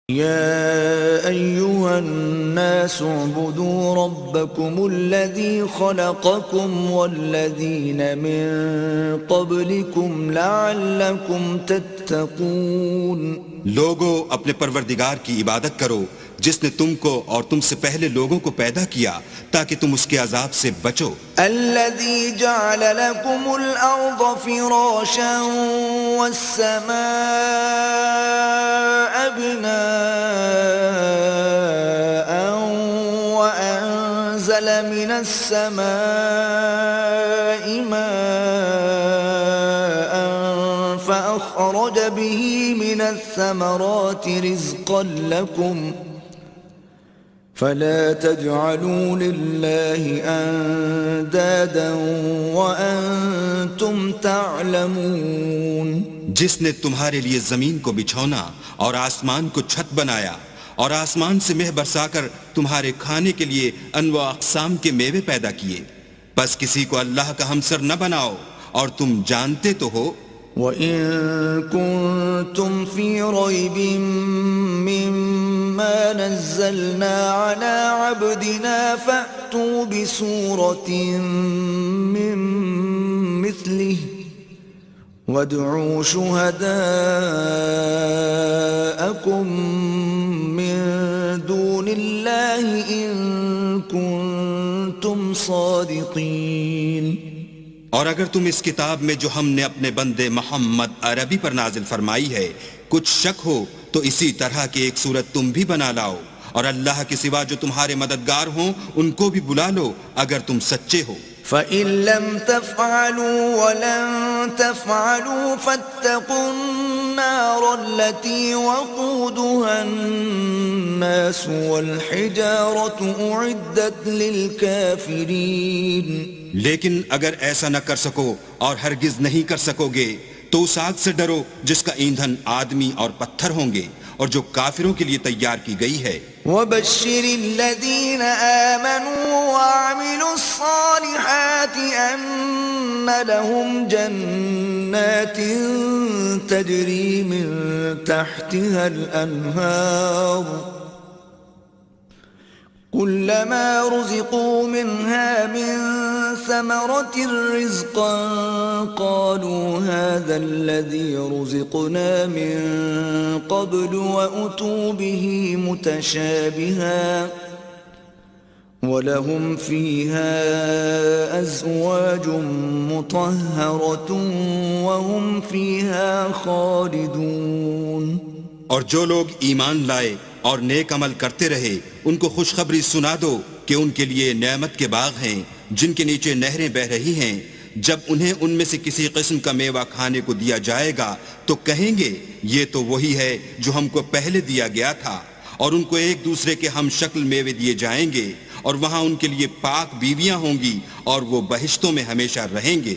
يا أيها الناس اعبدوا ربكم الذي خلقكم والذين من قبلكم لعلكم تتقون۔ لوگو اپنے پروردگار کی عبادت کرو جس نے تم کو اور تم سے پہلے لوگوں کو پیدا کیا تاکہ تم اس کے عذاب سے بچو۔ الذي جعل لكم الأرض فراشا والسماء بناء وأنزل من السماء ماء فأخرج به من الثمرات رزقا لكم فلا تجعلوا لله اندادا وانتم تعلمون۔ جس نے تمہارے لیے زمین کو بچھونا اور آسمان کو چھت بنایا اور آسمان سے مہ برسا کر تمہارے کھانے کے لیے انواع اقسام کے میوے پیدا کیے، بس کسی کو اللہ کا ہمسر نہ بناؤ اور تم جانتے تو ہو۔ وَإِن كُنتُمْ فِي رَيْبٍ مِّمَّا نَزَّلْنَا عَلَىٰ عَبْدِنَا فَأْتُوا بِسُورَةٍ مِّن مِّثْلِهِ وَادْعُوا شُهَدَاءَكُم مِّن دُونِ اللَّهِ إِن كُنتُمْ صَادِقِينَ۔ اور اگر تم اس کتاب میں جو ہم نے اپنے بندے محمد عربی پر نازل فرمائی ہے کچھ شک ہو تو اسی طرح کی ایک صورت تم بھی بنا لاؤ، اور اللہ کے سوا جو تمہارے مددگار ہوں ان کو بھی بلا لو اگر تم سچے ہو۔ فَإِن لَّمْ تَفْعَلُوا وَلَن تَفْعَلُوا فَاتَّقُوا النَّارَ الَّتِي وَقُودُهَا النَّاسُ وَالْحِجَارَةُ أُعِدَّتْ لِلْكَافِرِينَ۔ لیکن اگر ایسا نہ کر سکو اور ہرگز نہیں کر سکو گے تو اس آگ سے ڈرو جس کا ایندھن آدمی اور پتھر ہوں گے اور جو کافروں کے لیے تیار کی گئی ہے۔ وَبَشِّرِ الَّذِينَ آمَنُوا وَعَمِلُوا الصَّالِحَاتِ أَنَّ لَهُمْ جَنَّاتٍ تَجْرِي مِن تَحْتِهَا الْأَنْهَارُ كُلَّمَا رُزِقُوا مِنْهَا مِن ثَمَرَةٍ رِزْقًا قَالُوا هَذَا الَّذِي رُزِقْنَا مِن قَبْلُ وَأُتُوا بِهِ مُتَشَابِهًا وَلَهُمْ فِيهَا أَزْوَاجٌ مُطَهَّرَةٌ وَهُمْ فِيهَا خَالِدُونَ۔ اور جو لوگ ایمان لائے اور نیک عمل کرتے رہے ان کو خوشخبری سنا دو کہ ان کے لیے نعمت کے باغ ہیں جن کے نیچے نہریں بہہ رہی ہیں، جب انہیں ان میں سے کسی قسم کا میوہ کھانے کو دیا جائے گا تو کہیں گے یہ تو وہی ہے جو ہم کو پہلے دیا گیا تھا، اور ان کو ایک دوسرے کے ہم شکل میوے دیے جائیں گے اور وہاں ان کے لیے پاک بیویاں ہوں گی اور وہ بہشتوں میں ہمیشہ رہیں گے۔